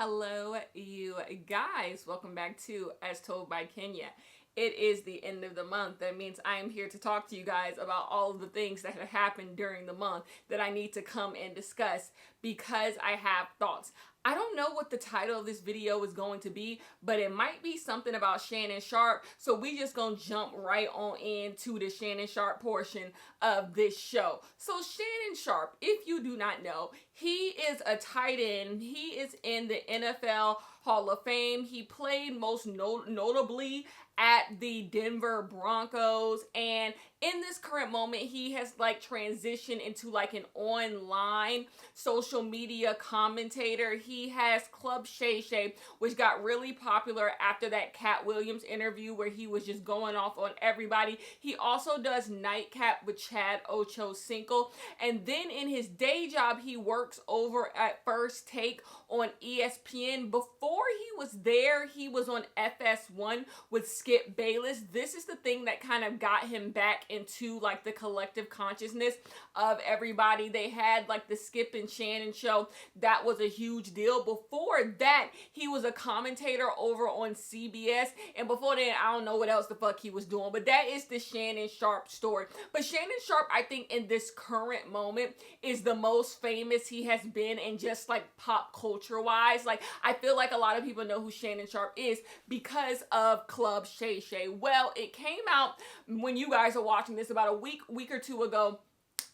Hello, you guys. Welcome back to As Told by Kenya. It is the end of the month. That means I am here to talk to you guys about all of the things that have happened during the month that I need to come and discuss because I have thoughts. I don't know what the title of this video is going to be, but it might be something about Shannon Sharpe. So we just gonna jump right on into the Shannon Sharpe portion of this show. So Shannon Sharpe, if you do not know, he is a tight end. He is in the NFL Hall of Fame. He played most notably at the Denver Broncos, and in this current moment he has transitioned into an online social media commentator. He has Club Shay Shay, which got really popular after that Cat Williams interview where he was just going off on everybody. He also does Nightcap with Chad Ochocinco, and then in his day job he works over at First Take on ESPN. Before he was there, he was on FS1 with Skip Bayless. This is the thing that kind of got him back into the collective consciousness of everybody. They had the Skip and Shannon show. That was a huge deal. Before that, he was a commentator over on CBS, and before that, I don't know what else the fuck he was doing, but that is the Shannon Sharpe story. But Shannon Sharpe, I think in this current moment, is the most famous he has been in just pop culture wise. I feel like a lot of people know who Shannon Sharpe is because of Club Shay Shay. Well, it came out when you guys are watching this about a week or two ago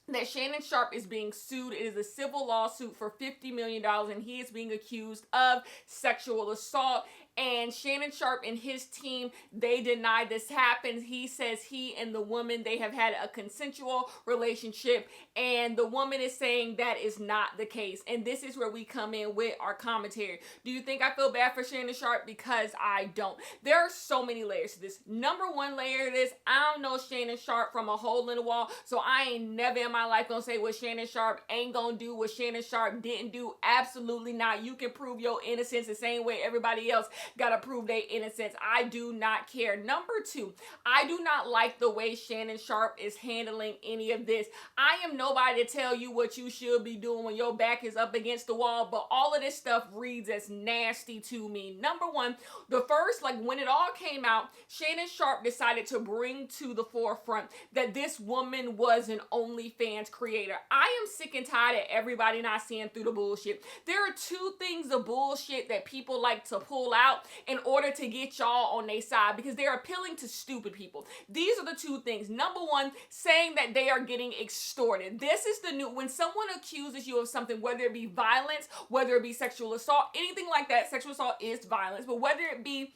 that Shannon Sharpe is being sued. It is a civil lawsuit for $50 million, and he is being accused of sexual assault. And Shannon Sharpe and his team, they deny this happened. He says he and the woman, they have had a consensual relationship, and the woman is saying that is not the case. And this is where we come in with our commentary. Do you think I feel bad for Shannon Sharpe? Because I don't. There are so many layers to this. Number one layer to this, I don't know Shannon Sharpe from a hole in the wall, so I ain't never in my life gonna say what Shannon Sharpe ain't gonna do, what Shannon Sharpe didn't do. Absolutely not. You can prove your innocence the same way everybody else gotta prove their innocence. I do not care. Number two, I do not like the way Shannon Sharpe is handling any of this. I am nobody to tell you what you should be doing when your back is up against the wall, but all of this stuff reads as nasty to me. Number one, the first, when it all came out, Shannon Sharpe decided to bring to the forefront that this woman was an OnlyFans creator. I am sick and tired of everybody not seeing through the bullshit. There are two things of bullshit that people like to pull out in order to get y'all on their side because they're appealing to stupid people. These are the two things. Number one, saying that they are getting extorted. This is the new, when someone accuses you of something, whether it be violence, whether it be sexual assault, anything like that. Sexual assault is violence, but whether it be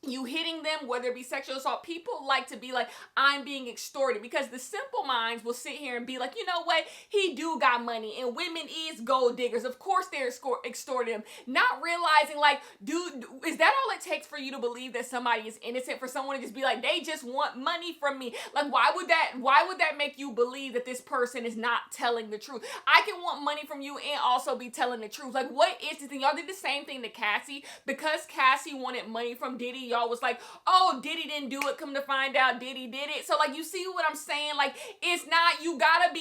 you hitting them, whether it be sexual assault, people like to be I'm being extorted, because the simple minds will sit here and be you know what, he do got money and women is gold diggers, of course they're extorting him, not realizing dude, is that all it takes for you to believe that somebody is innocent, for someone to just be they just want money from me? Why would that make you believe that this person is not telling the truth? I can want money from you and also be telling the truth. What is the thing? Y'all did the same thing to Cassie. Because Cassie wanted money from Diddy, y'all was oh, Diddy didn't do it. Come to find out, Diddy did it. So you see what I'm saying? It's not, you gotta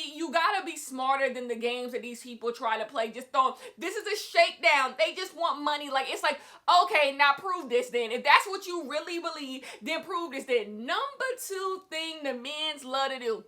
be smarter than the games that these people try to play. Just don't, this is a shakedown. They just want money. It's okay, now prove this then. If that's what you really believe, then prove this then. Number two thing the men's love to do,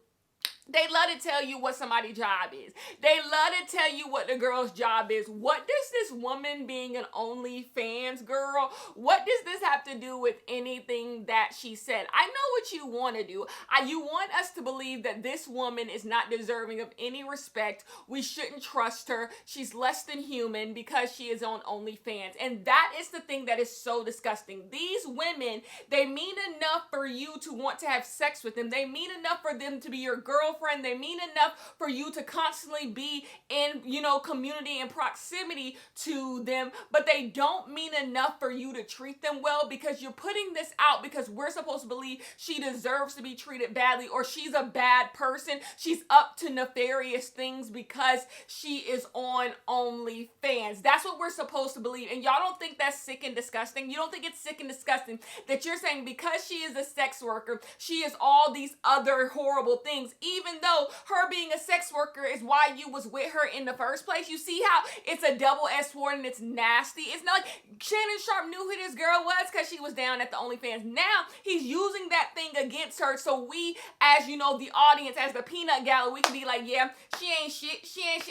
they love to tell you what somebody's job is. They love to tell you what the girl's job is. What does this woman being an OnlyFans girl, what does this have to do with anything that she said? I know what you want to do. You want us to believe that this woman is not deserving of any respect. We shouldn't trust her. She's less than human because she is on OnlyFans. And that is the thing that is so disgusting. These women, they mean enough for you to want to have sex with them. They mean enough for them to be your girlfriend. They mean enough for you to constantly be in, community and proximity to them, but they don't mean enough for you to treat them well, because you're putting this out because we're supposed to believe she deserves to be treated badly, or she's a bad person. She's up to nefarious things because she is on OnlyFans. That's what we're supposed to believe. And y'all don't think that's sick and disgusting? You don't think it's sick and disgusting that you're saying because she is a sex worker, she is all these other horrible things, even even though her being a sex worker is why you was with her in the first place. You see how it's a double-edged sword and it's nasty. It's not like Shannon Sharpe knew who this girl was because she was down at the OnlyFans. Now he's using that thing against her, so we, as you know, the audience, as the peanut gallery, we can be like, yeah, she ain't shit,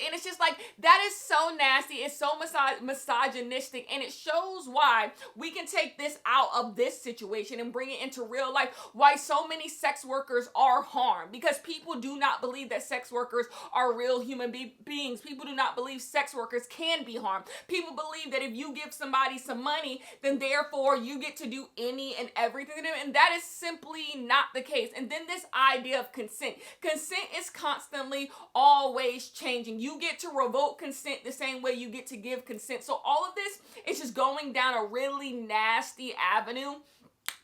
and it's just like, that is so nasty. It's so misogynistic, and it shows why we can take this out of this situation and bring it into real life, why so many sex workers are harmed, because people do not believe that sex workers are real human beings. People do not believe sex workers can be harmed. People believe that if you give somebody some money, then therefore you get to do any and everything to them, and that is simply not the case. And then this idea of consent. Consent is constantly always changing. You get to revoke consent the same way you get to give consent. So all of this is just going down a really nasty avenue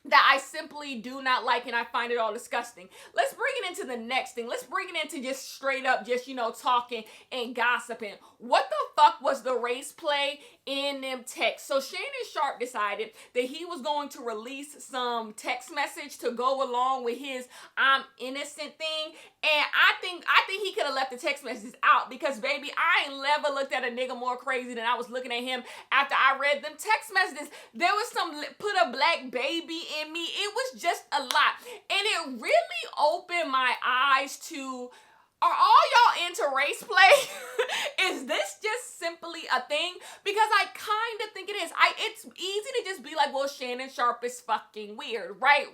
that I simply do not like, and I find it all disgusting. Let's bring it into the next thing. Let's bring it into just straight up, just, talking and gossiping. What the fuck was the race play in them texts? So Shannon Sharpe decided that he was going to release some text message to go along with his I'm innocent thing. And I think he could have left the text messages out, because baby, I ain't never looked at a nigga more crazy than I was looking at him after I read them text messages. There was some put a black baby in me. It was just a lot. And it really opened my eyes to, are all y'all into race play? Is this just simply a thing? Because I kind of think it is. It's easy to just be like, well, Shannon Sharpe is fucking weird, right?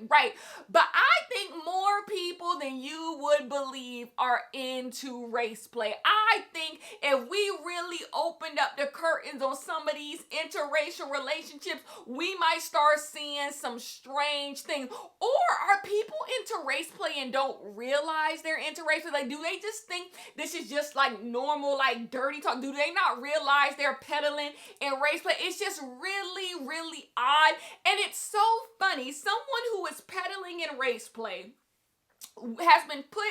But I think more people than you would believe are into race play. I think if we really opened up the curtains on some of these interracial relationships, we might start seeing some strange things. Or are people into race play and don't realize they're interracial? Like, do they just think this is just like normal, like dirty talk? Do they not realize they're peddling in race play? It's just really, really odd. And it's so funny. Someone who is peddling in race play has been put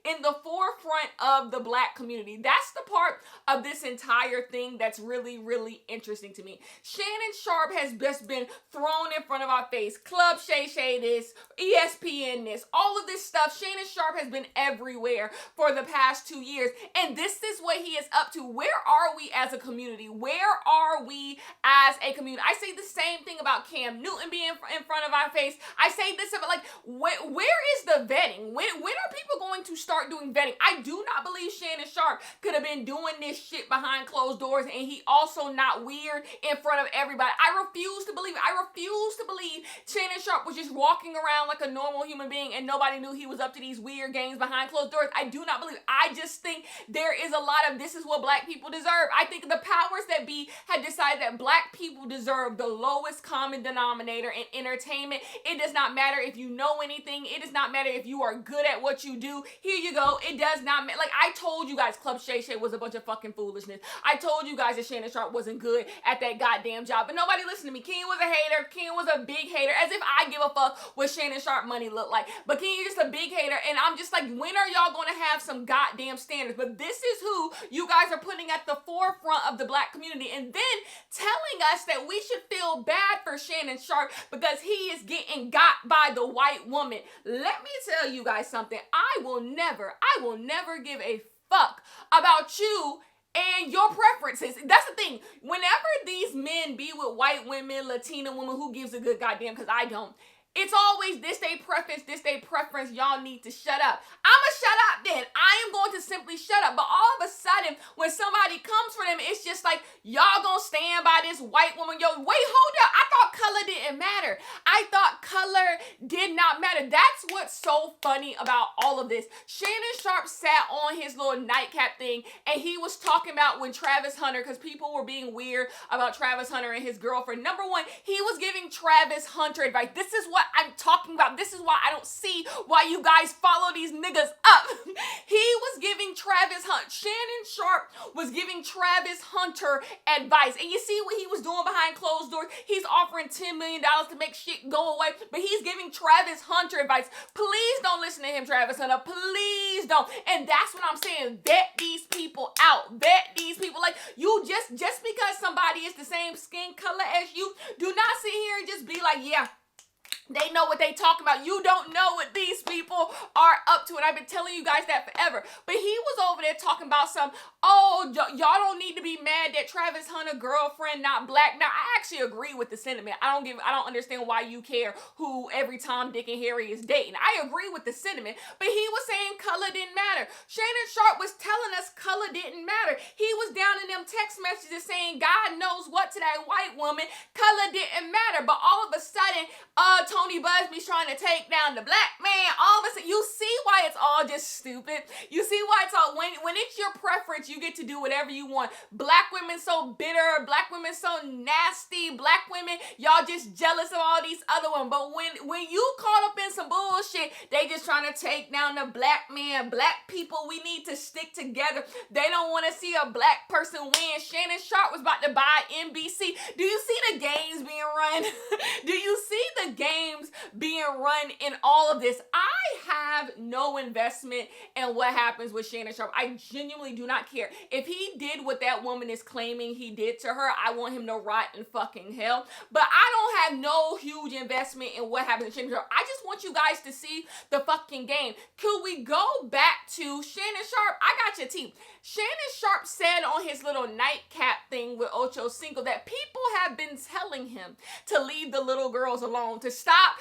in the forefront of the black community. That's the part of this entire thing that's really, really interesting to me. Shannon Sharpe has just been thrown in front of our face. Club Shay Shay this, ESPN this, all of this stuff. Shannon Sharpe has been everywhere for the past 2 years. And this is what he is up to. Where are we as a community? Where are we as a community? I say the same thing about Cam Newton being in front of our face. I say this about, like, where is the vetting? When are people going to start doing vetting? I do not believe Shannon Sharpe could have been doing this shit behind closed doors, and he also not weird in front of everybody. I refuse to believe it. I refuse to believe Shannon Sharpe was just walking around like a normal human being and nobody knew he was up to these weird games behind closed doors. I do not believe it. I just think there is a lot of, this is what black people deserve. I think the powers that be had decided that black people deserve the lowest common denominator in entertainment. It does not matter if you know anything. It does not matter if you are good at what you do. Here you go. It does not matter. Like, I told you guys, Club Shay Shay was a bunch of fucking foolishness. I told you guys that Shannon Sharpe wasn't good at that goddamn job, but nobody listened to me. Ken was a hater. Ken was a big hater, as if I give a fuck what Shannon Sharpe money look like. But Ken, you're just a big hater, and I'm just like, when are y'all going to have some goddamn standards? But this is who you guys are putting at the forefront of the black community, and then telling us that we should feel bad for Shannon Sharpe because he is getting got by the white woman. Let me tell you guys something. I will never give a fuck about you and your preferences. That's the thing. Whenever these men be with white women, Latina women, who gives a good goddamn, because I don't. It's always this they preference, y'all need to shut up. I'ma shut up then. I am going to simply shut up. But all of a sudden, when somebody comes for them, it's just like, y'all gonna stand by this white woman. Yo, wait, hold up. I thought color didn't matter. I thought color did not matter. That's what's so funny about all of this. Shannon Sharpe sat on his little nightcap thing, and he was talking about when Travis Hunter, because people were being weird about Travis Hunter and his girlfriend. Number one, he was giving Travis Hunter advice. This is what I'm talking about. This is why I don't see why you guys follow these niggas up. He was giving Shannon Sharpe was giving Travis Hunter advice. And you see what he was doing behind closed doors? He's offering $10 million to make shit go away, but he's giving Travis Hunter advice. Please don't listen to him, Travis Hunter. Please don't. And that's what I'm saying. Vet these people out. Vet these people. Like, you just because somebody is the same skin color as you, do not sit here and just be like, yeah, They know what they talking about. You don't know what these people are up to. And I've been telling you guys that forever. But he was over there talking about y'all don't need to be mad that Travis Hunter's girlfriend not black. Now, I actually agree with the sentiment. I don't understand why you care who every Tom, Dick, and Harry is dating. I agree with the sentiment. But he was saying color didn't matter. Shannon Sharpe was telling us color didn't matter. He was down in them text messages saying God knows what to that white woman. Color didn't matter. But all of a sudden, Tony Busby's trying to take down the black man. All of a sudden, you see why it's all just stupid. You see why it's all, when it's your preference, you get to do whatever you want. Black women so bitter, black women so nasty, black women, y'all just jealous of all these other ones. But when you caught up in some bullshit, they just trying to take down the black man. Black people, we need to stick together. They don't want to see a black person win. Shannon Sharpe was about to buy NBC. Do you see the games being run? Do you see the games being run in all of this? I have no investment in what happens with Shannon Sharpe. I genuinely do not care. If he did what that woman is claiming he did to her, I want him to rot in fucking hell. But I don't have no huge investment in what happens to Shannon Sharpe. I just want you guys to see the fucking game. Could we go back to Shannon Sharpe? I got your team. Shannon Sharpe said on his little nightcap thing with Ocho Cinco that people have been telling him to leave the little girls alone, to stop,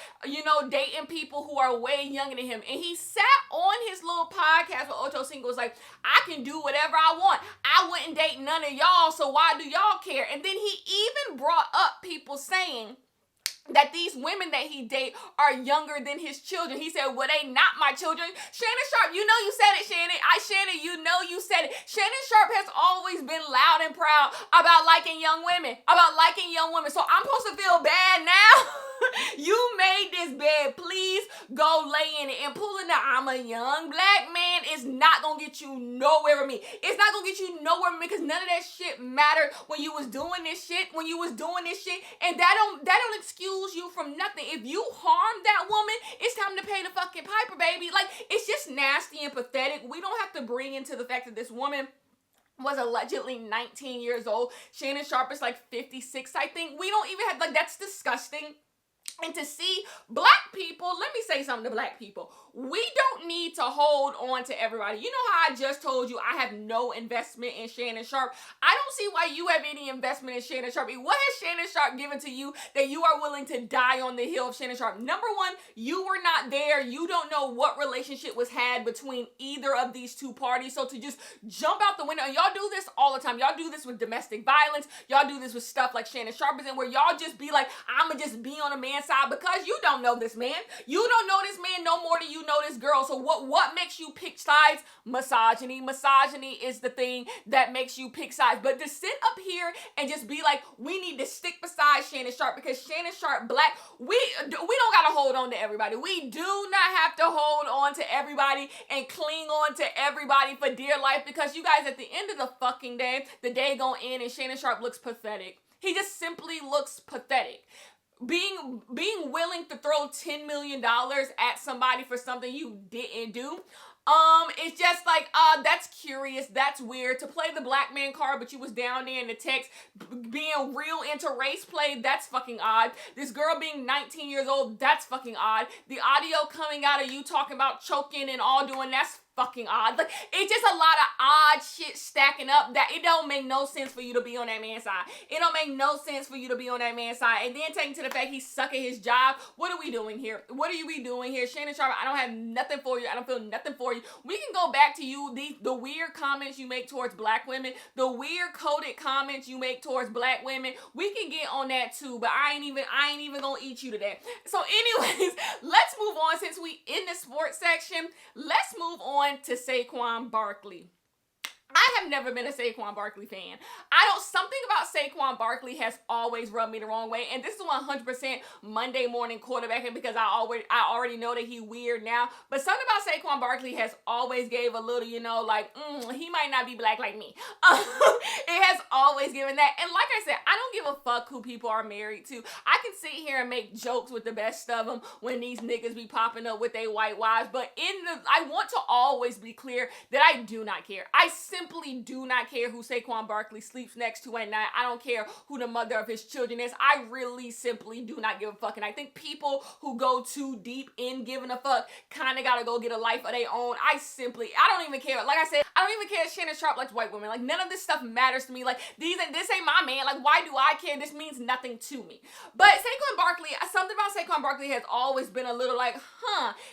dating people who are way younger than him. And he sat on his little podcast with Ocho Cinco, was like, I can do whatever I want. I wouldn't date none of y'all, so why do y'all care? And then he even brought up people saying that these women that he date are younger than his children. He said, well, they not my children. Shannon Sharpe, you know you said it, Shannon. Shannon, you know you said it. Shannon Sharpe has always been loud and proud about liking young women. So I'm supposed to feel bad now? You made this bed. Please go lay in it. And pulling the I'm a young black man is not going to get you nowhere with me. It's not going to get you nowhere with me because none of that shit mattered when you was doing this shit. And that don't excuse you from nothing. If you harmed that woman, it's time to pay the fucking piper, baby. Like, it's just nasty and pathetic. We don't have to bring into the fact that this woman was allegedly 19 years old. Shannon Sharpe is like 56, I think. We don't even have, that's disgusting. And to see black people, let me say something to black people. We don't need to hold on to everybody. You know how I just told you I have no investment in Shannon Sharpe? I don't see why you have any investment in Shannon Sharpe. What has Shannon Sharpe given to you that you are willing to die on the hill of Shannon Sharpe? Number one, you were not there. You don't know what relationship was had between either of these two parties. So to just jump out the window, and y'all do this all the time. Y'all do this with domestic violence. Y'all do this with stuff like Shannon Sharpe is in, where y'all just be like, I'ma just be on a man's side because you don't know this man. You don't know this man no more than you know this girl. So what makes you pick sides? Misogyny. Misogyny is the thing that makes you pick sides. But to sit up here and just be like, we need to stick beside Shannon Sharpe because Shannon Sharpe black, we don't got to hold on to everybody. We do not have to hold on to everybody and cling on to everybody for dear life because you guys, at the end of the fucking day, the day gonna end and Shannon Sharpe looks pathetic. He just simply looks pathetic. Being willing to throw $10 million at somebody for something you didn't do, it's just like, that's curious, that's weird. To play the black man card, but you was down there in the text being real into race play, that's fucking odd. This girl being 19 years old, that's fucking odd. The audio coming out of you talking about choking and all doing, that's fucking odd. Like, it's just a lot of odd shit stacking up that it don't make no sense for you to be on that man's side. It don't make no sense for you to be on that man's side. And then taking to the fact he's sucking his job. What are we doing here? What are we doing here? Shannon Sharpe, I don't have nothing for you. I don't feel nothing for you. We can go back to you, the weird comments you make towards black women, the weird coded comments you make towards black women. We can get on that too, but I ain't even gonna eat you today. So anyways, let's move on. Since we in the sports section, let's move on to Saquon Barkley. I have never been a Saquon Barkley fan. Something about Saquon Barkley has always rubbed me the wrong way. And this is 100% Monday morning quarterbacking because I already know that he weird now. But something about Saquon Barkley has always gave a little, he might not be black like me. It has always given that. And like I said, I don't give a fuck who people are married to. I can sit here and make jokes with the best of them when these niggas be popping up with their white wives. But I want to always be clear that I do not care. I simply simply do not care who Saquon Barkley sleeps next to at night. I don't care who the mother of his children is. I really simply do not give a fuck. And I think people who go too deep in giving a fuck kind of gotta go get a life of their own. I don't even care. Like I said, I don't even care if Shannon Sharpe likes white women. Like, none of this stuff matters to me. Like, this ain't my man. Like, why do I care? This means nothing to me. But Saquon Barkley, something about Saquon Barkley has always been a little like,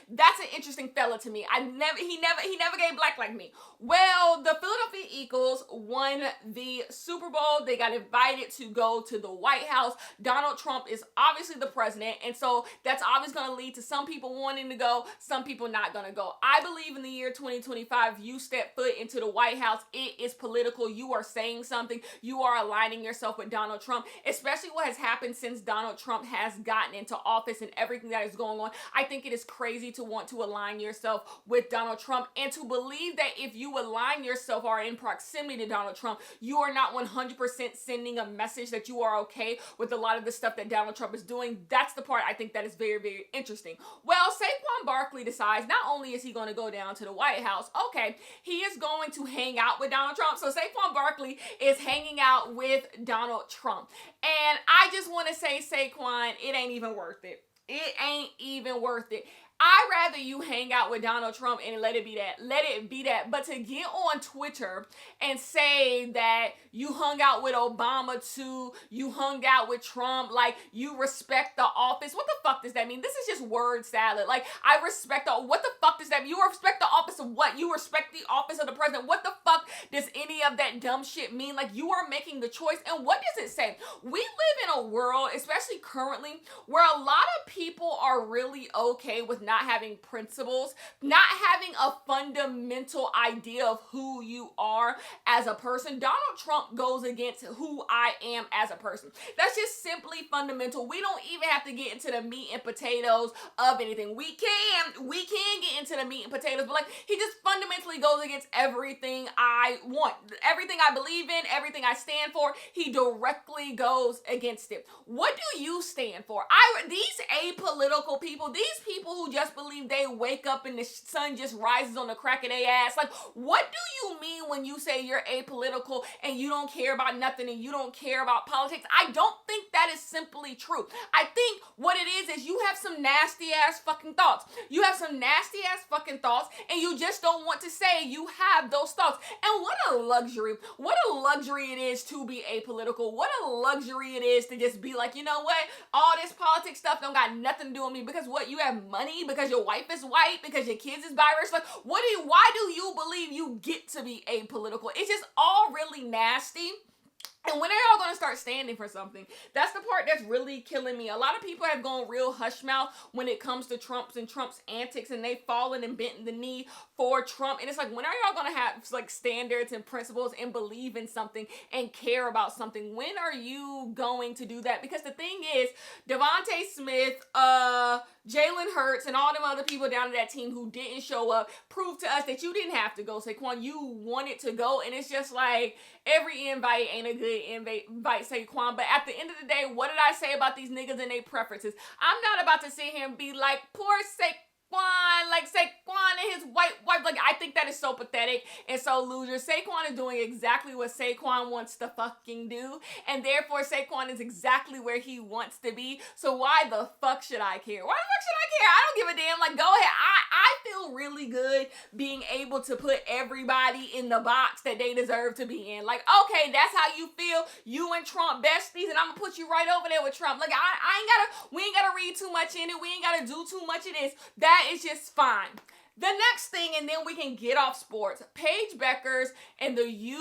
that's an interesting fella to me. He never gave black like me. Well, the Philadelphia Eagles won the Super Bowl. They got invited to go to the White House. Donald Trump is obviously the president, and so that's always going to lead to some people wanting to go, some people not going to go. I believe in the year 2025, you step foot into the White House, it is political. You are saying something. You are aligning yourself with Donald Trump, especially what has happened since Donald Trump has gotten into office and everything that is going on. I think it is crazy to want to align yourself with Donald Trump and to believe that if you align yourself or are in proximity to Donald Trump, you are not 100% sending a message that you are okay with a lot of the stuff that Donald Trump is doing. That's the part I think that is very, very interesting. Well, Saquon Barkley decides not only is he going to go down to the White House, okay, he is going to hang out with Donald Trump. So Saquon Barkley is hanging out with Donald Trump. And I just want to say, Saquon, it ain't even worth it. It ain't even worth it. I'd rather you hang out with Donald Trump and let it be that. Let it be that. But to get on Twitter and say that you hung out with Obama too, you hung out with Trump, like you respect the office. What the fuck does that mean? This is just word salad. Like, I respect what the fuck does that mean? You respect the office of what? You respect the office of the president. What the fuck does any of that dumb shit mean? Like, you are making the choice. And what does it say? We live in a world, especially currently, where a lot of people are really okay with not having principles, not having a fundamental idea of who you are as a person. Donald Trump goes against who I am as a person. That's just simply fundamental. We don't even have to get into the meat and potatoes of anything. We can get into the meat and potatoes, but like, he just fundamentally goes against everything I want, everything I believe in, everything I stand for. He directly goes against it. What do you stand for? These apolitical people, these people who just believe they wake up and the sun just rises on the crack of their ass. Like, what do you mean when you say you're apolitical and you don't care about nothing and you don't care about politics? I don't think that is simply true. I think what it is you have some nasty ass fucking thoughts. You have some nasty ass fucking thoughts and you just don't want to say you have those thoughts. And what a luxury. What a luxury it is to be apolitical. What a luxury it is to just be like, you know what? All this politics stuff don't got nothing to do with me because what? You have money? Because your wife is white? Because your kids is biracial? Like, why do you believe you get to be apolitical? It's just all really nasty. And when are y'all going to start standing for something? That's the part that's really killing me. A lot of people have gone real hush mouth when it comes to Trump's antics, and they've fallen and bent the knee for Trump. And it's like, when are y'all going to have like standards and principles and believe in something and care about something? When are you going to do that? Because the thing is, Devontae Smith, Jalen Hurts, and all them other people down to that team who didn't show up proved to us that you didn't have to go, Saquon. You wanted to go, and it's just like, every invite ain't a good invite, Saquon. But at the end of the day, what did I say about these niggas and their preferences? I'm not about to sit here and be like, poor Saquon, like Saquon and his white wife. Like, I think that is so pathetic and so loser. Saquon is doing exactly what Saquon wants to fucking do, and therefore Saquon is exactly where he wants to be. So why the fuck should I care? Why the fuck should I care? I don't give a damn. Like, go ahead. I feel really good being able to put everybody in the box that they deserve to be in. Like, okay, that's how you feel. You and Trump besties, and I'm gonna put you right over there with Trump. Like, we ain't gotta read too much in it. We ain't gotta do too much of this. That is just fine. The next thing, and then we can get off sports. Paige Beckers and the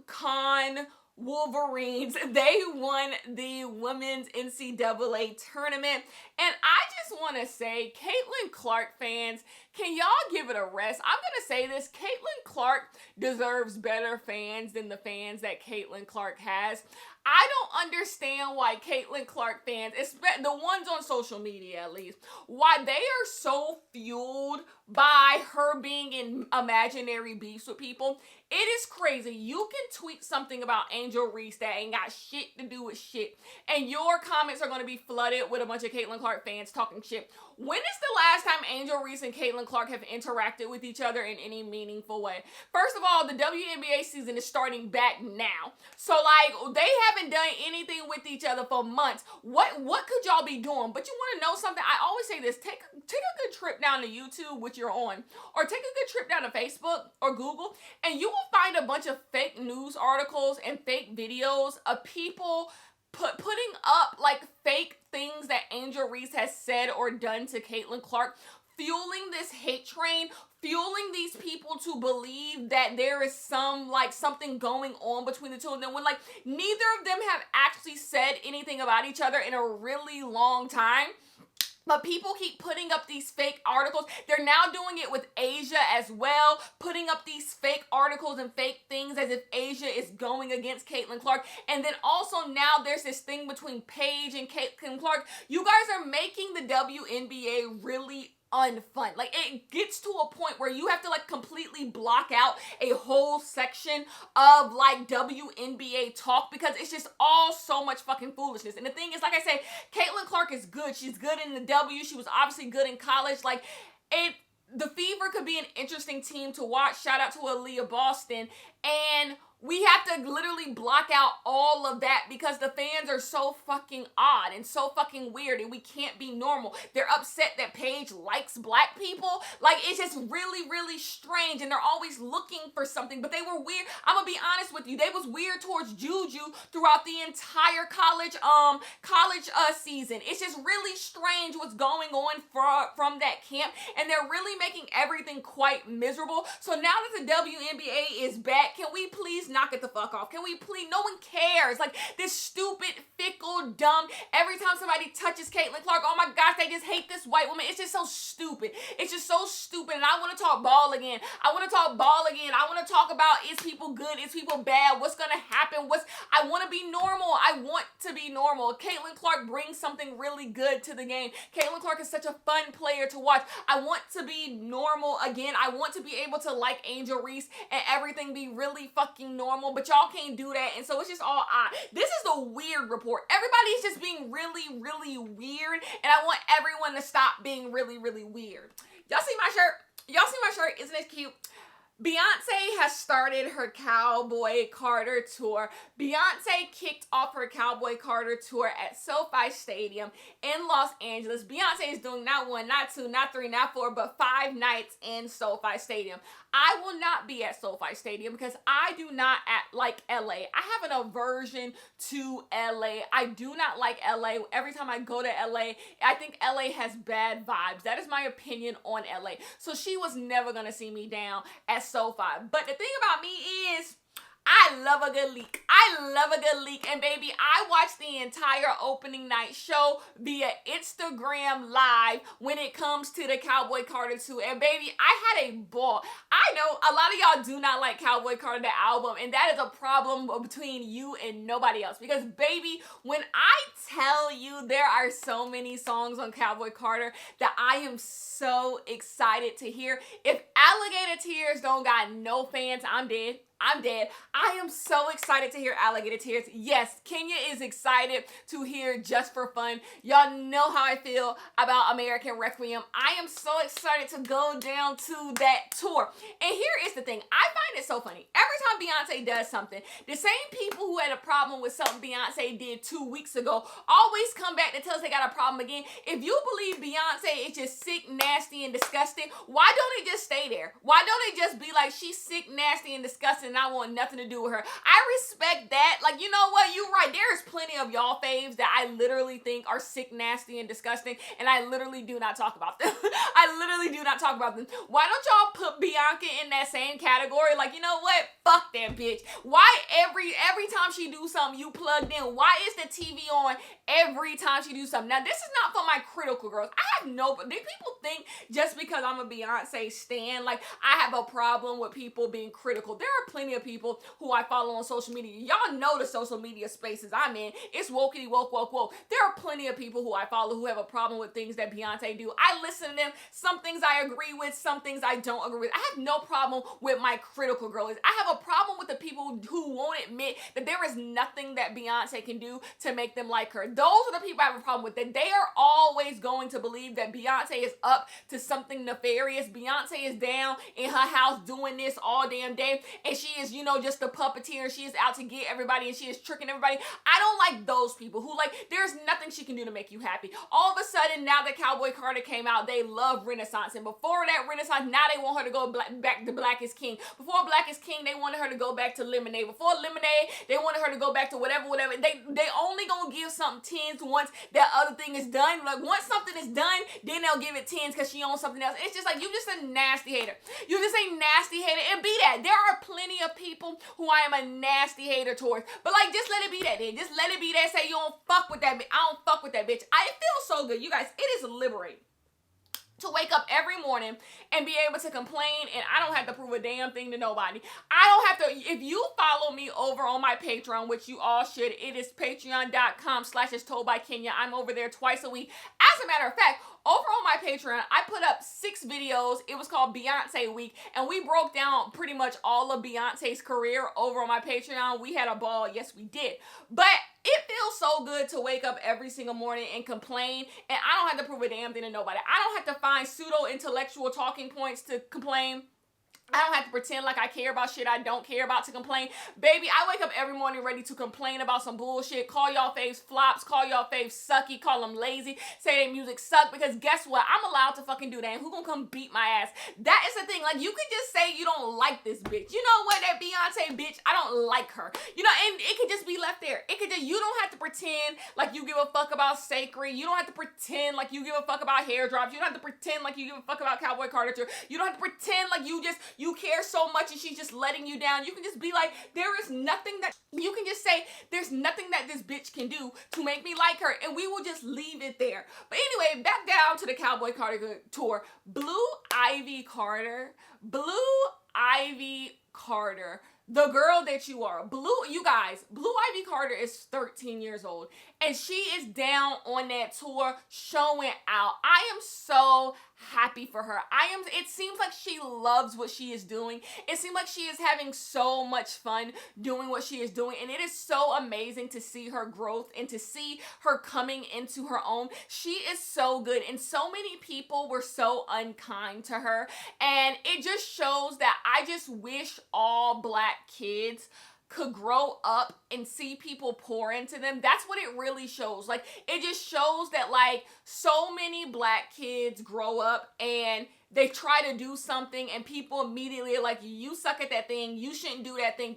UConn Wolverines, they won the women's NCAA tournament. And I just want to say, Caitlin Clark fans, can y'all give it a rest? I'm going to say this. Caitlin Clark deserves better fans than the fans that Caitlin Clark has. I don't understand why Caitlin Clark fans, the ones on social media at least, why they are so fueled by her being in imaginary beefs with people. It is crazy. You can tweet something about Angel Reese that ain't got shit to do with shit, and your comments are going to be flooded with a bunch of Caitlin Clark fans talking shit. When is the last time Angel Reese and Caitlin Clark have interacted with each other in any meaningful way? First of all, the WNBA season is starting back now. So, like, they haven't done anything with each other for months. What could y'all be doing? But you want to know something? I always say this. Take a good trip down to YouTube, which you're on, or take a good trip down to Facebook or Google, and you will find a bunch of fake news articles and fake videos of people putting up like fake things that Angel Reese has said or done to Caitlin Clark, fueling this hate train, fueling these people to believe that there is something going on between the two of them, when like neither of them have actually said anything about each other in a really long time. But people keep putting up these fake articles. They're now doing it with Asia as well, putting up these fake articles and fake things as if Asia is going against Caitlin Clark. And then also now there's this thing between Paige and Caitlin Clark. You guys are making the WNBA really unfun. Like, it gets to a point where you have to like completely block out a whole section of like WNBA talk because it's just all so much fucking foolishness. And the thing is, like I say, Caitlin Clark is good. She's good in the W. She was obviously good in college. Like, the Fever could be an interesting team to watch. Shout out to Aaliyah Boston. And we have to literally block out all of that because the fans are so fucking odd and so fucking weird and we can't be normal. They're upset that Paige likes black people. Like, it's just really, really strange, and they're always looking for something, but they were weird. I'm gonna be honest with you. They was weird towards Juju throughout the entire college season. It's just really strange what's going on from that camp, and they're really making everything quite miserable. So now that the WNBA is back, can we please knock it the fuck off? Can we please? No one cares. Like, this stupid, fickle, dumb, every time somebody touches Caitlin Clark, oh my gosh, they just hate this white woman. It's just so stupid. It's just so stupid. And I want to talk ball again. I want to talk ball again. I want to talk about, is people good? Is people bad? What's going to happen? I want to be normal. I want to be normal. Caitlin Clark brings something really good to the game. Caitlin Clark is such a fun player to watch. I want to be normal again. I want to be able to like Angel Reese and everything be really fucking normal, but y'all can't do that, and so it's just all odd. This is the weird report. Everybody's just being really, really weird, and I want everyone to stop being really, really weird. Y'all see my shirt? Y'all see my shirt? Isn't it cute? Beyonce has started her Cowboy Carter tour. Beyonce kicked off her Cowboy Carter tour at SoFi Stadium in Los Angeles. Beyonce is doing not 1, not 2, not 3, not 4, but 5 nights in SoFi Stadium. I will not be at SoFi Stadium because I do not like LA. I have an aversion to LA. I do not like LA. Every time I go to LA, I think LA has bad vibes. That is my opinion on LA. So she was never going to see me down at SoFi. But the thing about me is, I love a good leak. I love a good leak. And baby, I watched the entire opening night show via Instagram Live when it comes to the Cowboy Carter 2. And baby, I had a ball. I know a lot of y'all do not like Cowboy Carter, the album, and that is a problem between you and nobody else. Because baby, when I tell you there are so many songs on Cowboy Carter that I am so excited to hear. If Alligator Tears don't got no fans, I'm dead. I'm dead. I am so excited to hear Alligator Tears. Yes, Kenya is excited to hear Just for Fun. Y'all know how I feel about American Requiem. I am so excited to go down to that tour. And here is the thing. I find it so funny. Every time Beyonce does something, the same people who had a problem with something Beyonce did 2 weeks ago always come back to tell us they got a problem again. If you believe Beyonce is just sick, nasty, and disgusting, why don't they just stay there? Why don't they just be like, she's sick, nasty, and disgusting, and I want nothing to do with her? I respect that. Like, you know what? You're right. There's plenty of y'all faves that I literally think are sick, nasty, and disgusting, and I literally do not talk about them. I literally do not talk about them. Why don't y'all put Bianca in that same category? Like, you know what? Fuck that bitch. Why every time she do something, you plugged in? Why is the TV on every time she do something? Now, this is not for my critical girls. I have no, do people think just because I'm a Beyonce stan, like I have a problem with people being critical? There are plenty of people who I follow on social media. Y'all know the social media spaces I'm in. It's wokey woke woke woke. There are plenty of people who I follow who have a problem with things that Beyonce do. I listen to them. Some things I agree with, some things I don't agree with. I have no problem with my critical girlies. I have a problem with the people who won't admit that there is nothing that Beyonce can do to make them like her. Those are the people I have a problem with, that they are always going to believe that Beyonce is up to something nefarious. Beyonce is down in her house doing this all damn day, and she is, you know, just a puppeteer, and she is out to get everybody, and she is tricking everybody. I don't like those people who, like, there's nothing she can do to make you happy. All of a sudden, now that Cowboy Carter came out, they love Renaissance, and before that Renaissance, now they want her to go back to Black is King. Before Black is King, they wanted her to go back to Lemonade. Before Lemonade, they wanted her to go back to whatever. They only gonna give something 10s once that other thing is done. Like, once something is done, then they'll give it 10s because she owns something else. It's just like, you just a nasty hater. You just a nasty hater, and be that. There are plenty of people who I am a nasty hater towards, but like, just let it be that then. Just let it be that. Say you don't fuck with that bitch. I don't fuck with that bitch. I feel so good. You guys, it is liberating to wake up every morning and be able to complain, and I don't have to prove a damn thing to nobody. I don't have to. If you follow me over on my Patreon, which you all should, it is patreon.com/astoldbykenya. I'm over there twice a week. As a matter of fact, over on my Patreon, I put up 6 videos. It was called Beyonce Week, and we broke down pretty much all of Beyonce's career over on my Patreon. We had a ball. Yes, we did. But it feels so good to wake up every single morning and complain, and I don't have to prove a damn thing to nobody. I don't have to find pseudo-intellectual talking points to complain. I don't have to pretend like I care about shit I don't care about to complain. Baby, I wake up every morning ready to complain about some bullshit. Call y'all faves flops. Call y'all faves sucky. Call them lazy. Say their music suck. Because guess what? I'm allowed to fucking do that. And who gonna come beat my ass? That is the thing. Like, you can just say you don't like this bitch. You know what? That Beyonce bitch, I don't like her. You know, and it could just be left there. It could just, you don't have to pretend like you give a fuck about Sacred. You don't have to pretend like you give a fuck about hair drops. You don't have to pretend like you give a fuck about Cowboy Carter tour. You don't have to pretend like you care so much and she's just letting you down. You can just be like, there is nothing that, you can just say, there's nothing that this bitch can do to make me like her, and we will just leave it there. But anyway, back down to the Cowboy Carter tour. Blue Ivy Carter, the girl that you are. You guys, Blue Ivy Carter is 13 years old, and she is down on that tour showing out. I am so happy for her. It seems like she loves what she is doing. It seems like she is having so much fun doing what she is doing, and it is so amazing to see her growth and to see her coming into her own. She is so good, and so many people were so unkind to her, and it just shows that I just wish all Black kids could grow up and see people pour into them. That's what it really shows. Like, it just shows that, like, so many Black kids grow up and they try to do something and people immediately are like, you suck at that thing, you shouldn't do that thing,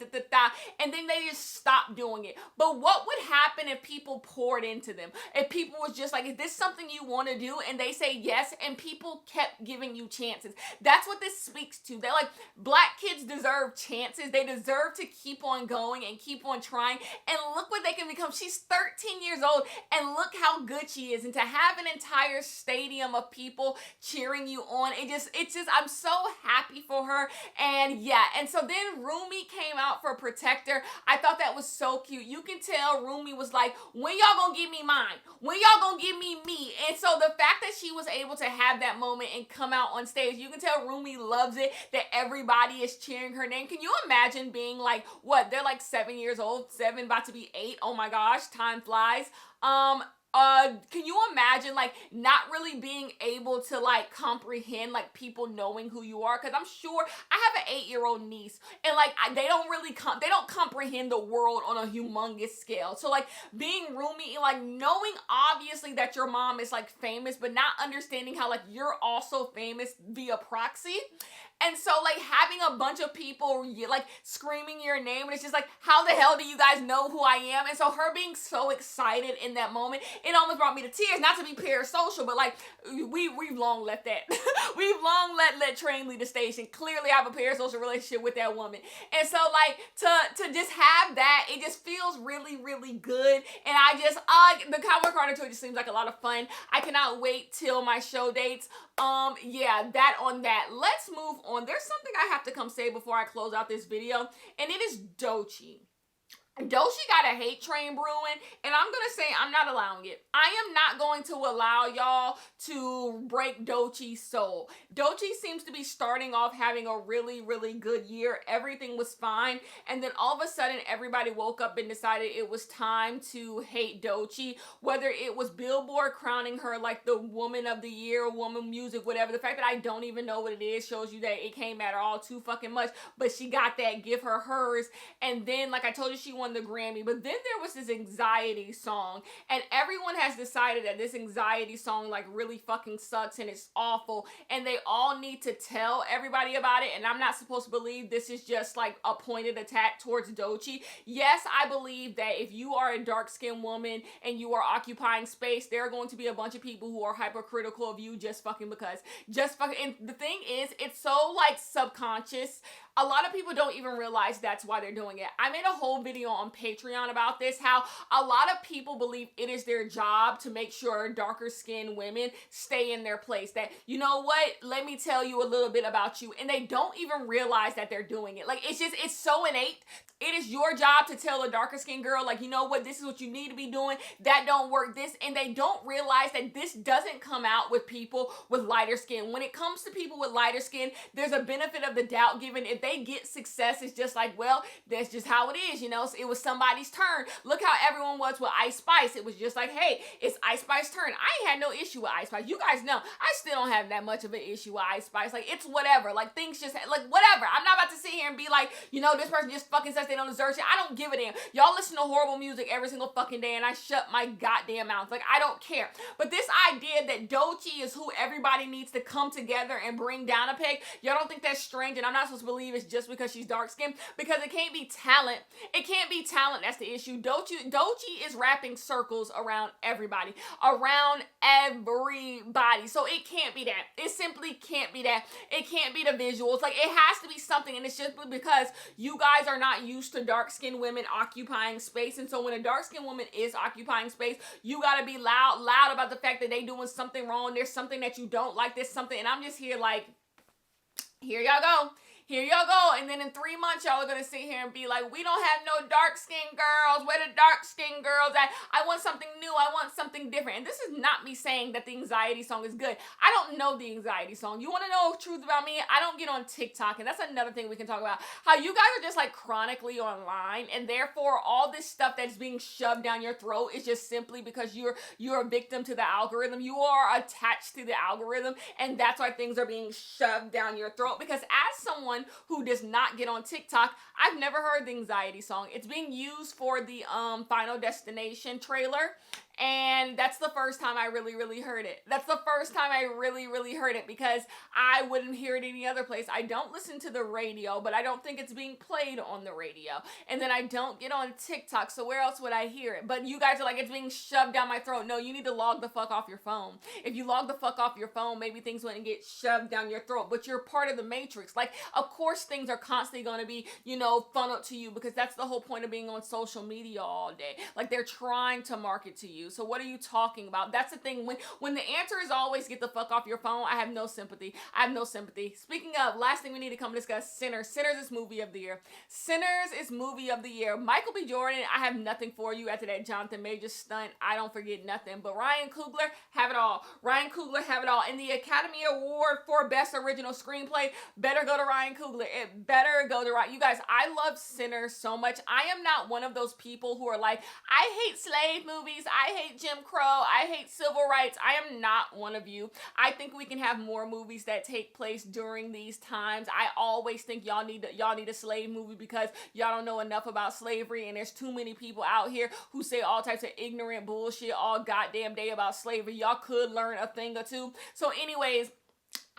and then they just stop doing it. But what would happen if people poured into them? If people was just like, is this something you want to do? And they say yes, and people kept giving you chances. That's what this speaks to. They're like, Black kids deserve chances. They deserve to keep on going and keep on trying. And look what they can become. She's 13 years old, and look how good she is. And to have an entire stadium of people cheering you on, it's just, I'm so happy for her. And yeah, and so then Rumi came out for Protector. I thought that was so cute. You can tell Rumi was like, when y'all gonna give me mine? When y'all gonna give me me? And so the fact that she was able to have that moment and come out on stage, you can tell Rumi loves it, that everybody is cheering her name. Can you imagine being like, what, they're like 7 years old, 7 about to be 8. Oh my gosh, time flies. Can you imagine, like, not really being able to, like, comprehend, like, people knowing who you are? Because I'm sure, I have an 8-year-old niece, and, like, they don't really, they don't comprehend the world on a humongous scale. So, like, being Rumi, like, knowing, obviously, that your mom is, like, famous, but not understanding how, like, you're also famous via proxy. And so, like, having a bunch of people, like, screaming your name, and it's just like, how the hell do you guys know who I am? And so her being so excited in that moment, it almost brought me to tears. Not to be parasocial, but like we've long let that. We've long let train lead the station. Clearly, I have a parasocial relationship with that woman, and so like to just have that, it just feels really really good. And I just the Cowboy Carter tour just seems like a lot of fun. I cannot wait till my show dates. Yeah, that on that. Let's move on. There's something I have to come say before I close out this video, and it is Doechii. Doechii got a hate train brewing, and I'm gonna say I'm not allowing it. I am not going to allow y'all to break Doechii's soul. Doechii seems to be starting off having a really, really good year. Everything was fine, and then all of a sudden, everybody woke up and decided it was time to hate Doechii. Whether it was Billboard crowning her like the woman of the year, woman music, whatever. The fact that I don't even know what it is shows you that it came at her all too fucking much. But she got that, give her hers, and then like I told you, she won the Grammy. But then there was this anxiety song, and everyone has decided that this anxiety song like really fucking sucks and it's awful, and they all need to tell everybody about it. And I'm not supposed to believe this is just like a pointed attack towards Doechii. Yes, I believe that if you are a dark-skinned woman and you are occupying space, there are going to be a bunch of people who are hypercritical of you just fucking because. Just fucking. And the thing is, it's so like subconscious. A lot of people don't even realize that's why they're doing it. I made a whole video on Patreon about this, how a lot of people believe it is their job to make sure darker skinned women stay in their place. That, you know what, let me tell you a little bit about you. And they don't even realize that they're doing it. Like, it's so innate. It is your job to tell a darker skinned girl, like, you know what, this is what you need to be doing. That don't work, this. And they don't realize that this doesn't come out with people with lighter skin. When it comes to people with lighter skin, there's a benefit of the doubt given. If they get success, it's just like, well, that's just how it is, you know. So it was somebody's turn. Look how everyone was with Ice Spice. It was just like, hey, it's Ice Spice's turn. I ain't had no issue with Ice Spice. You guys know, I still don't have that much of an issue with Ice Spice. Like, it's whatever. Like, things just, like, whatever. I'm not about to sit here and be like, you know, this person just fucking says they don't deserve shit. I don't give a damn. Y'all listen to horrible music every single fucking day, and I shut my goddamn mouth. Like, I don't care. But this idea that Doechii is who everybody needs to come together and bring down a peg, y'all don't think that's strange? And I'm not supposed to believe it's just because she's dark skinned, because it can't be talent. It can't be talent. That's the issue. Doechii is wrapping circles around everybody, So it can't be that. It simply can't be that. It can't be the visuals. Like, it has to be something, and it's just because you guys are not used to dark-skinned women occupying space. And so when a dark-skinned woman is occupying space, you gotta be loud about the fact that they doing something wrong. There's something that you don't like. There's something, and I'm just here like, here y'all go. Here y'all go. And then in 3 months, y'all are going to sit here and be like, we don't have no dark-skinned girls. Where the dark-skinned girls at? I want something new. I want something different. And this is not me saying that the anxiety song is good. I don't know the anxiety song. You want to know the truth about me? I don't get on TikTok. And that's another thing we can talk about. How you guys are just like chronically online. And therefore, all this stuff that's being shoved down your throat is just simply because you're a victim to the algorithm. You are attached to the algorithm. And that's why things are being shoved down your throat. Because as someone who does not get on TikTok, I've never heard the anxiety song. It's being used for the Final Destination trailer, and that's the first time I really heard it. That's the first time I really heard it, because I wouldn't hear it any other place. I don't listen to the radio, but I don't think it's being played on the radio. And then I don't get on TikTok, so where else would I hear it? But you guys are like, it's being shoved down my throat. No, you need to log the fuck off your phone. If you log the fuck off your phone, maybe things wouldn't get shoved down your throat. But you're part of the matrix. Like, of course things are constantly going to be, you know, funneled to you, because that's the whole point of being on social media all day. Like, they're trying to market to you. So what are you talking about? That's the thing. When the answer is always get the fuck off your phone, I have no sympathy. I have no sympathy. Speaking of, last thing we need to come discuss, Sinners. Sinners is movie of the year. Sinners is movie of the year. Michael B. Jordan, I have nothing for you after that Jonathan Majors stunt. I don't forget nothing. But Ryan Coogler, have it all. Ryan Coogler, have it all. And the Academy Award for Best Original Screenplay better go to Ryan Coogler. It better go to Ryan. You guys, I love Sinners so much. I am not one of those people who are like, I hate slave movies. I hate Jim Crow. I hate civil rights. I am not one of you. I think we can have more movies that take place during these times. I always think y'all need a slave movie because y'all don't know enough about slavery, and there's too many people out here who say all types of ignorant bullshit all goddamn day about slavery. Y'all could learn a thing or two. So anyways,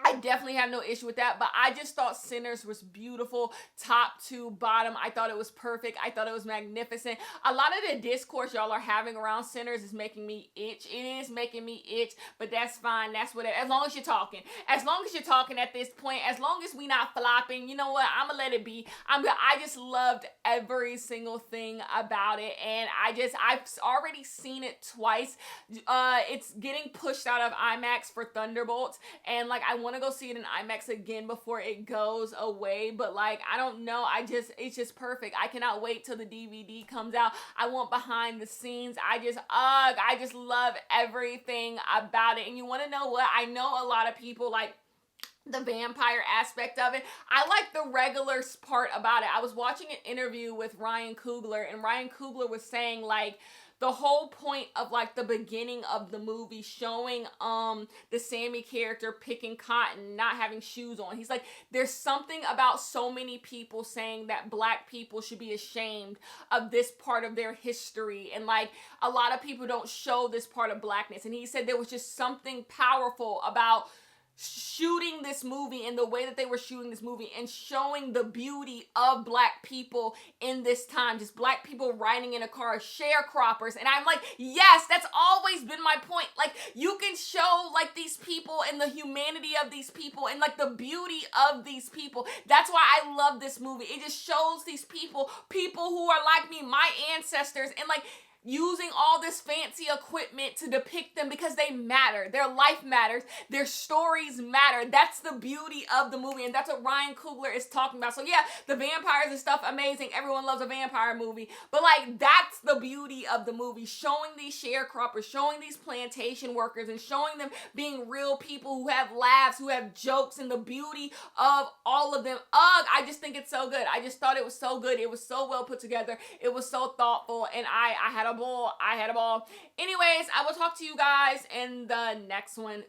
I definitely have no issue with that, but I just thought Sinners was beautiful, top to bottom. I thought it was perfect. I thought it was magnificent. A lot of the discourse y'all are having around Sinners is making me itch. It is making me itch, but that's fine. That's what. As long as you're talking, as long as you're talking at this point, as long as we not flopping, you know what? I'm gonna let it be. I just loved every single thing about it, and I've already seen it twice. It's getting pushed out of IMAX for Thunderbolts, and like I want to go see it in IMAX again before it goes away, but like I don't know, it's just perfect. I cannot wait till the DVD comes out. I want behind the scenes. I just love everything about it. And you want to know what? I know a lot of people like the vampire aspect of it. I like the regular part about it. I was watching an interview with Ryan Coogler, and Ryan Coogler was saying like the whole point of like the beginning of the movie showing the Sammy character picking cotton, not having shoes on. He's like, there's something about so many people saying that black people should be ashamed of this part of their history, and like a lot of people don't show this part of blackness. And he said there was just something powerful about shooting this movie in the way that they were shooting this movie and showing the beauty of black people in this time. Just black people riding in a car, sharecroppers. And I'm like, yes, that's always been my point. Like, you can show like these people and the humanity of these people and like the beauty of these people. That's why I love this movie. It just shows these people who are like me, my ancestors, and like using all this fancy equipment to depict them because they matter. Their life matters. Their stories matter. That's the beauty of the movie, and that's what Ryan Coogler is talking about. So yeah, the vampires and stuff, amazing. Everyone loves a vampire movie. But like, that's the beauty of the movie. Showing these sharecroppers, showing these plantation workers, and showing them being real people who have laughs, who have jokes, and the beauty of all of them. I just think it's so good. I just thought it was so good. It was so well put together. It was so thoughtful, and I had a ball. Anyways, I will talk to you guys in the next one.